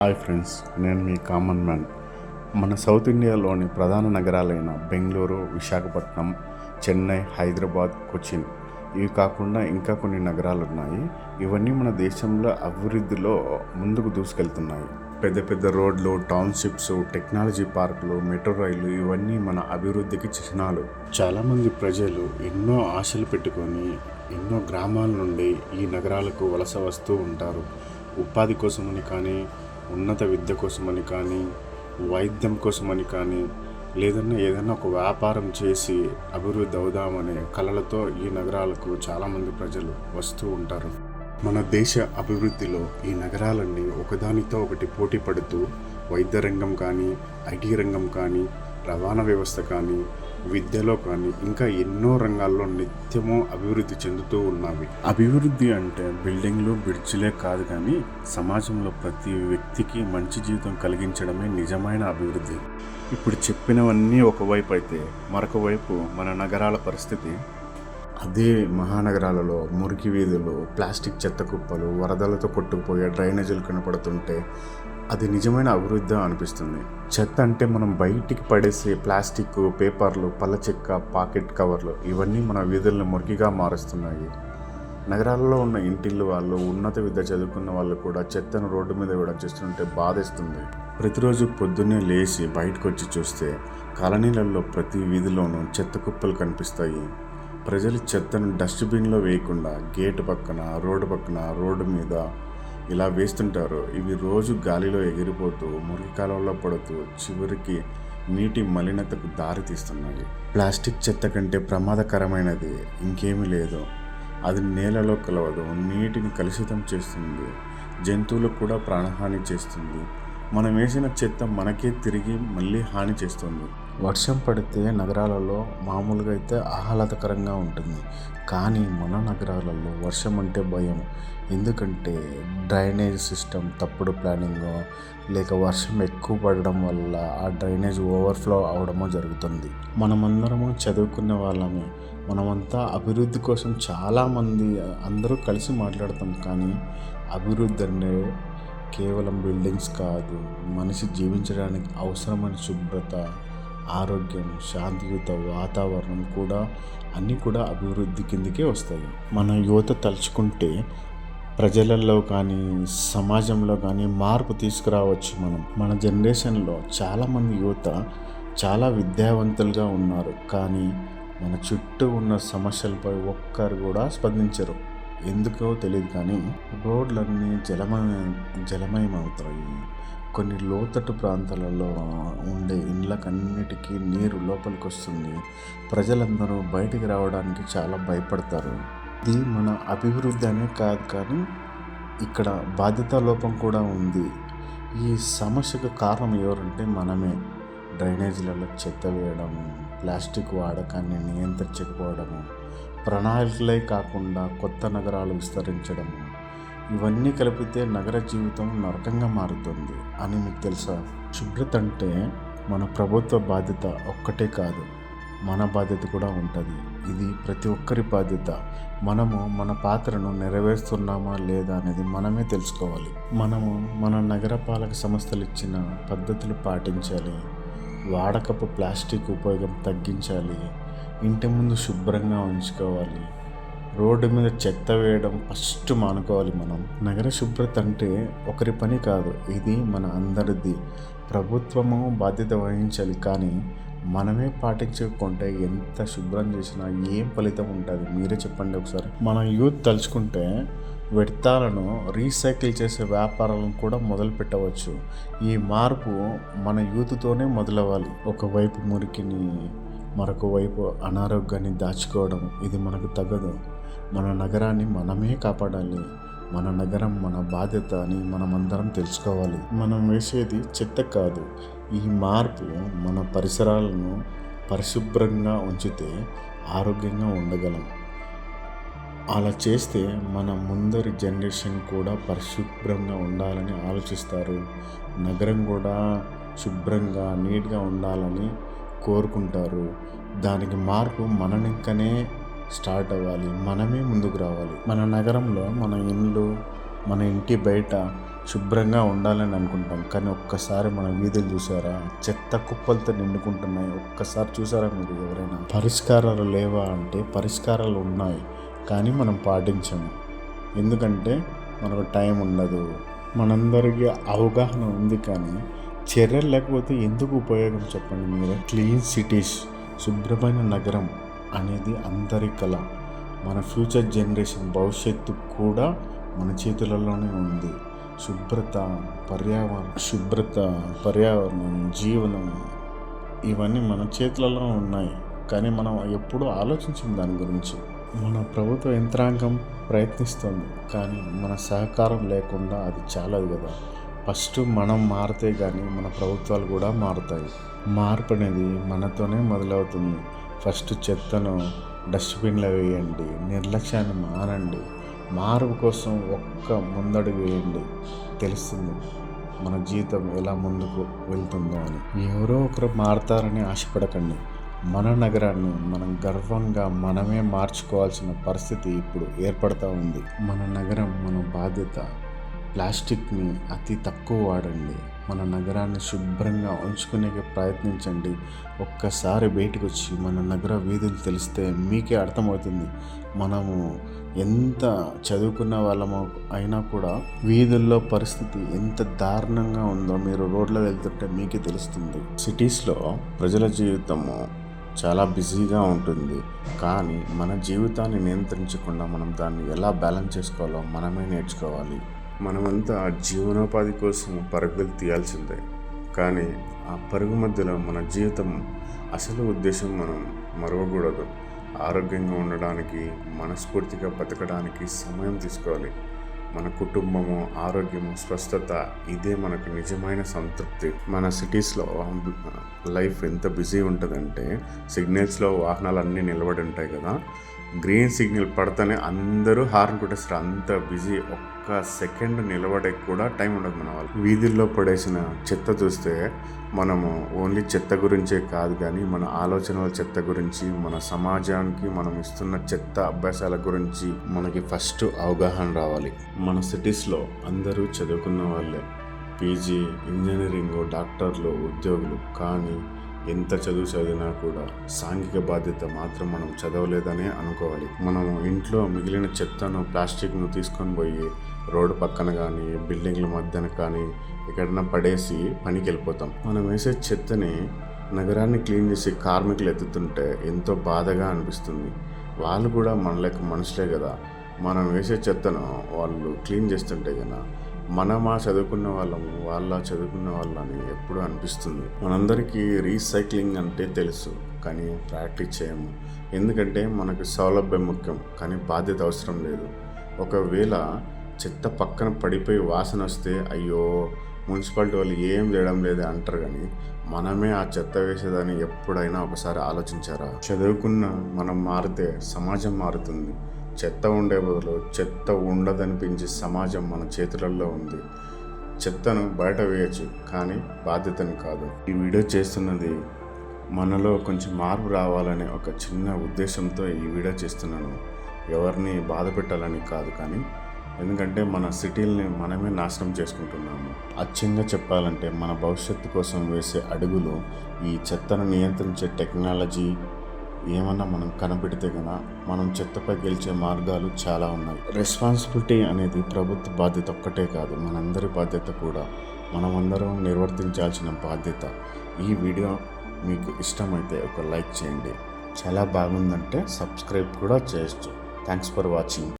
Hi friends, నేను మీ common man. మన south ఇండియాలోని ప్రధాన నగరాలైన బెంగళూరు, విశాఖపట్నం, చెన్నై, హైదరాబాద్, కొచ్చిన్ ఇవి కాకుండా ఇంకా కొన్ని నగరాలు ఉన్నాయి. ఇవన్నీ మన దేశంలో అభివృద్ధిలో ముందుకు దూసుకెళ్తున్నాయి. పెద్ద పెద్ద రోడ్లు, టౌన్షిప్స్, టెక్నాలజీ పార్కులు, మెట్రో రైళ్లు ఇవన్నీ మన అభివృద్ధికి చిహ్నాలు. చాలామంది ప్రజలు ఎన్నో ఆశలు పెట్టుకొని ఎన్నో గ్రామాల నుండి ఈ నగరాలకు వలస వస్తూ ఉంటారు. ఉపాధి కోసమని కానీ, ఉన్నత విద్య కోసమని కానీ, వైద్యం కోసమని కానీ, లేదన్నా ఏదైనా ఒక వ్యాపారం చేసి అభివృద్ధి అవుదామనే కలలతో ఈ నగరాలకు చాలామంది ప్రజలు వస్తూ ఉంటారు. మన దేశ అభివృద్ధిలో ఈ నగరాలన్నీ ఒకదానితో ఒకటి పోటీ పడుతూ వైద్య రంగం కానీ, ఐటీ రంగం కానీ, రవాణా వ్యవస్థ కానీ, విద్యలో కానీ ఇంకా ఎన్నో రంగాల్లో నిత్యము అభివృద్ధి చెందుతూ ఉన్నవి. అభివృద్ధి అంటే బిల్డింగ్లు, బ్రిడ్జిలే కాదు, కానీ సమాజంలో ప్రతి వ్యక్తికి మంచి జీవితం కలిగించడమే నిజమైన అభివృద్ధి. ఇప్పుడు చెప్పినవన్నీ ఒకవైపు అయితే, మరొక వైపు మన నగరాల పరిస్థితి. అదే మహానగరాలలో మురికి వీధులు, ప్లాస్టిక్ చెత్త కుప్పలు, వరదలతో కొట్టుకుపోయే డ్రైనేజీలు కనపడుతుంటే అది నిజమైన అభివృద్ధి అనిపిస్తుంది. చెత్త అంటే మనం బయటికి పడేసే ప్లాస్టిక్, పేపర్లు, పళ్ళ చెక్క, పాకెట్ కవర్లు ఇవన్నీ మన వీధులను మురికిగా మారుస్తున్నాయి. నగరాల్లో ఉన్న ఇంటిల్లు వాళ్ళు, ఉన్నత విద్య చదువుకున్న వాళ్ళు కూడా చెత్తను రోడ్డు మీద వేయడం చేస్తుంటే బాధేస్తుంది. ప్రతిరోజు పొద్దున్నే లేచి బయటకు వచ్చి చూస్తే కాలనీలలో ప్రతి వీధిలోనూ చెత్త కుప్పలు కనిపిస్తాయి. ప్రజలు చెత్తను డస్ట్బిన్లో వేయకుండా గేటు పక్కన, రోడ్డు మీద ఇలా వేస్తుంటారు. ఇవి రోజు గాలిలో ఎగిరిపోతూ, మురికి కాలువలో పడుతూ చివరికి నీటి మలినతకు దారి తీస్తున్నాయి. ప్లాస్టిక్ చెత్త కంటే ప్రమాదకరమైనది ఇంకేమీ లేదు. అది నేలలో కలవదు, నీటిని కలుషితం చేస్తుంది, జంతువులకు కూడా ప్రాణహాని చేస్తుంది. మనం వేసిన చెత్త మనకే తిరిగి మళ్ళీ హాని చేస్తుంది. వర్షం పడితే నగరాలలో మామూలుగా అయితే ఆహ్లాదకరంగా ఉంటుంది, కానీ మన నగరాలలో వర్షం అంటే భయం. ఎందుకంటే డ్రైనేజ్ సిస్టమ్ తప్పుడు ప్లానింగ్, లేక వర్షం ఎక్కువ పడడం వల్ల ఆ డ్రైనేజ్ ఓవర్ఫ్లో అవడమో జరుగుతుంది. మనమందరము చదువుకున్న వాళ్ళమే, మనమంతా అభివృద్ధి కోసం చాలామంది అందరూ కలిసి మాట్లాడతాం. కానీ అభివృద్ధి అంటే కేవలం బిల్డింగ్స్ కాదు, మనిషి జీవించడానికి అవసరమైన శుభ్రత, ఆరోగ్యం, శాంతియుత వాతావరణం కూడా అన్నీ కూడా అభివృద్ధి కిందకే వస్తాయి. మన యువత తలుచుకుంటే ప్రజలలో కానీ, సమాజంలో కానీ మార్పు తీసుకురావచ్చు. మన జనరేషన్లో చాలామంది యువత చాలా విద్యావంతులుగా ఉన్నారు, కానీ మన చుట్టూ ఉన్న సమస్యలపై ఒక్కరు కూడా స్పందించరు. ఎందుకో తెలియదు, కానీ రోడ్లన్నీ జలమయమవుతాయి. కొన్ని లోతట్టు ప్రాంతాలలో ఉండే ఇండ్లకన్నిటికీ నీరు లోపలికి వస్తుంది. ప్రజలందరూ బయటికి రావడానికి చాలా భయపడతారు. ఇది మన అభివృద్ధి అనే కాదు, కానీ ఇక్కడ బాధ్యతా లోపం కూడా ఉంది. ఈ సమస్యకు కారణం ఎవరంటే మనమే. డ్రైనేజీలలో చెత్త వేయడము, ప్లాస్టిక్ వాడకాన్ని నియంత్రించకపోవడము, ప్రణాళికలే కాకుండా కొత్త నగరాలు విస్తరించడము, ఇవన్నీ కలిపితే నగర జీవితం నరకంగా మారుతుంది అని మీకు తెలుసా? శుభ్రత అంటే మన ప్రభుత్వ బాధ్యత ఒక్కటే కాదు, మన బాధ్యత కూడా ఉంటుంది. ఇది ప్రతి ఒక్కరి బాధ్యత. మనము మన పాత్రను నెరవేరుస్తున్నామా లేదా అనేది మనమే తెలుసుకోవాలి. మనము మన నగరపాలక సంస్థలు ఇచ్చిన పద్ధతులు పాటించాలి. వాడకపు ప్లాస్టిక్ ఉపయోగం తగ్గించాలి. ఇంటి ముందు శుభ్రంగా ఉంచుకోవాలి. రోడ్డు మీద చెత్త వేయడం ఫస్ట్ మానుకోవాలి. మనం నగర శుభ్రత అంటే ఒకరి పని కాదు, ఇది మన అందరిది. ప్రభుత్వము బాధ్యత వహించాలి, కానీ మనమే పాటించకుంటే ఎంత శుభ్రం చేసినా ఏం ఫలితం ఉంటుంది? మీరే చెప్పండి ఒకసారి. మన యూత్ తలుచుకుంటే వ్యర్థాలను రీసైకిల్ చేసే వ్యాపారాలను కూడా మొదలు పెట్టవచ్చు. ఈ మార్పు మన యూత్తోనే మొదలవ్వాలి. ఒకవైపు మురికిని, మరొక వైపు అనారోగ్యాన్ని దాచుకోవడం ఇది మనకు తగదు. మన నగరాన్ని మనమే కాపాడాలి. మన నగరం మన బాధ్యత అని మనమందరం తెలుసుకోవాలి. మనం వేసేది చెత్త కాదు. ఈ మార్పు మన పరిసరాలను పరిశుభ్రంగా ఉంచితే ఆరోగ్యంగా ఉండగలం. అలా చేస్తే మన ముందరి జనరేషన్ కూడా పరిశుభ్రంగా ఉండాలని ఆలోచిస్తారు. నగరం కూడా శుభ్రంగా, నీట్గా ఉండాలని కోరుకుంటారు. దానికి మార్పు మననింకనే స్టార్ట్ అవ్వాలి. మనమే ముందుకు రావాలి. మన నగరంలో మన ఇండ్లు, మన ఇంటి బయట శుభ్రంగా ఉండాలని అనుకుంటాం, కానీ ఒక్కసారి మన వీధులు చూసారా, చెత్త కుప్పలతో నిండుకుంటున్నాయి. ఒక్కసారి చూసారా మీరు ఎవరైనా? పరిష్కారాలు లేవా అంటే పరిష్కారాలు ఉన్నాయి, కానీ మనం పాటించము. ఎందుకంటే మనకు టైం ఉండదు. మనందరికీ అవగాహన ఉంది, కానీ చర్యలు లేకపోతే ఎందుకు ఉపయోగం చెప్పండి మీరు? క్లీన్ సిటీస్, శుభ్రమైన నగరం అనేది అందరి కళ. మన ఫ్యూచర్ జనరేషన్ భవిష్యత్తు కూడా మన చేతులలోనే ఉంది. పర్యావరణం, జీవనం ఇవన్నీ మన చేతులలో ఉన్నాయి, కానీ మనం ఎప్పుడూ ఆలోచించం దాని గురించి. మన ప్రభుత్వ యంత్రాంగం ప్రయత్నిస్తుంది, కానీ మన సహకారం లేకుండా అది చాలదు కదా. ఫస్ట్ మనం మారితే కానీ మన ప్రభుత్వాలు కూడా మారుతాయి. మార్పు అనేది మనతోనే మొదలవుతుంది. ఫస్ట్ చెత్తను డస్ట్బిన్లో వేయండి, నిర్లక్ష్యాన్ని మానండి, మార్పు కోసం ఒక్క ముందడుగు వేయండి. తెలుస్తుంది మన జీవితం ఎలా ముందుకు వెళ్తుందో అని. ఎవరో ఒకరు మారుతారని ఆశపడకండి. మన నగరాన్ని మనం గర్వంగా మనమే మార్చుకోవాల్సిన పరిస్థితి ఇప్పుడు ఏర్పడుతూ ఉంది. మన నగరం మన బాధ్యత. ప్లాస్టిక్ని అతి తక్కువ వాడండి. మన నగరాన్ని శుభ్రంగా ఉంచుకునే ప్రయత్నించండి. ఒక్కసారి బయటకు వచ్చి మన నగర వీధులు తెలిస్తే మీకే అర్థమవుతుంది. మనము ఎంత చదువుకున్న వాళ్ళము అయినా కూడా వీధుల్లో పరిస్థితి ఎంత దారుణంగా ఉందో మీరు రోడ్లో వెళ్తుంటే మీకే తెలుస్తుంది. సిటీస్లో ప్రజల జీవితము చాలా బిజీగా ఉంటుంది, కానీ మన జీవితాన్ని నియంత్రించకుండా మనం దాన్ని ఎలా బ్యాలెన్స్ చేసుకోవాలో మనమే నేర్చుకోవాలి. మనమంతా జీవనోపాధి కోసం పరుగులు తీయాల్సిందే, కానీ ఆ పరుగు మధ్యలో మన జీవితం అసలు ఉద్దేశం మనం మరవకూడదు. ఆరోగ్యంగా ఉండడానికి, మనస్ఫూర్తిగా బతకడానికి సమయం తీసుకోవాలి. మన కుటుంబము, ఆరోగ్యము, స్వస్థత ఇదే మనకు నిజమైన సంతృప్తి. మన సిటీస్లో లైఫ్ ఎంత బిజీ ఉంటుందంటే సిగ్నల్స్లో వాహనాలన్నీ నిలబడి ఉంటాయి కదా, గ్రీన్ సిగ్నల్ పడితేనే అందరూ హార్న్ కొట్టేస్తారు. అంత బిజీ. ఒక్క సెకండ్ నిలబడే కూడా టైం ఉండదు మన వాళ్ళు. వీధుల్లో పడేసిన చెత్త చూస్తే మనము ఓన్లీ చెత్త గురించే కాదు, కానీ మన ఆలోచనల చెత్త గురించి, మన సమాజానికి మనం ఇస్తున్న చెత్త అభ్యాసాల గురించి మనకి ఫస్ట్ అవగాహన రావాలి. మన సిటీస్లో అందరూ చదువుకున్న వాళ్ళే, పీజీ, ఇంజనీరింగ్, డాక్టర్లు, ఉద్యోగులు. కానీ ఎంత చదివినా కూడా సాంఘిక బాధ్యత మాత్రం మనం చదవలేదనే అనుకోవాలి. మనము ఇంట్లో మిగిలిన చెత్తను, ప్లాస్టిక్ను తీసుకొని పోయి రోడ్డు పక్కన కానీ, బిల్డింగ్ల మధ్యన కానీ ఎక్కడన్నా పడేసి పనికి వెళ్ళిపోతాం. మనం వేసే చెత్తని నగరాన్ని క్లీన్ చేసి కార్మికులు ఎత్తుతుంటే ఎంతో బాధగా అనిపిస్తుంది. వాళ్ళు కూడా మన లెక్క మనుషులే కదా. మనం వేసే చెత్తను వాళ్ళు క్లీన్ చేస్తుంటే కదా మనమా చదువుకున్న వాళ్ళము, వాళ్ళ చదువుకున్న వాళ్ళని ఎప్పుడూ అనిపిస్తుంది. మనందరికీ రీసైక్లింగ్ అంటే తెలుసు, కానీ ప్రాక్టీస్ చేయము. ఎందుకంటే మనకు సౌలభ్యం ముఖ్యం, కానీ బాధ్యత అవసరం లేదు. ఒకవేళ చెత్త పక్కన పడిపోయి వాసన వస్తే అయ్యో మున్సిపాలిటీ వాళ్ళు ఏం చేయడం లేదే అంటారు, కానీ మనమే ఆ చెత్త వేసేదని ఎప్పుడైనా ఒకసారి ఆలోచించారా? చదువుకున్న మనం మారితే సమాజం మారుతుంది. చెత్త ఉండే బదులు చెత్త ఉండదనిపించే సమాజం మన చేతులలో ఉంది. చెత్తను బయట వేయచ్చు, కానీ బాధ్యతని కాదు. ఈ వీడియో చేస్తున్నది మనలో కొంచెం మార్పు రావాలనే ఒక చిన్న ఉద్దేశంతో ఈ వీడియో చేస్తున్నాను. ఎవరిని బాధ పెట్టాలని కాదు, కానీ ఎందుకంటే మన సిటీల్ని మనమే నాశనం చేసుకుంటున్నాము. అచ్చంగా చెప్పాలంటే మన భవిష్యత్తు కోసం వేసే అడుగులు ఈ చెత్తను నియంత్రించే టెక్నాలజీ ఏమన్నా మనం కనిపెడితే కదా మనం చెత్తపై గెలిచే మార్గాలు చాలా ఉన్నాయి. రెస్పాన్సిబిలిటీ అనేది ప్రభుత్వ బాధ్యత ఒక్కటే కాదు, మనందరి బాధ్యత కూడా. మనమందరం నిర్వర్తించాల్సిన బాధ్యత. ఈ వీడియో మీకు ఇష్టమైతే ఒక లైక్ చేయండి. చాలా బాగుందంటే సబ్స్క్రైబ్ కూడా చేయొచ్చు. Thanks for watching.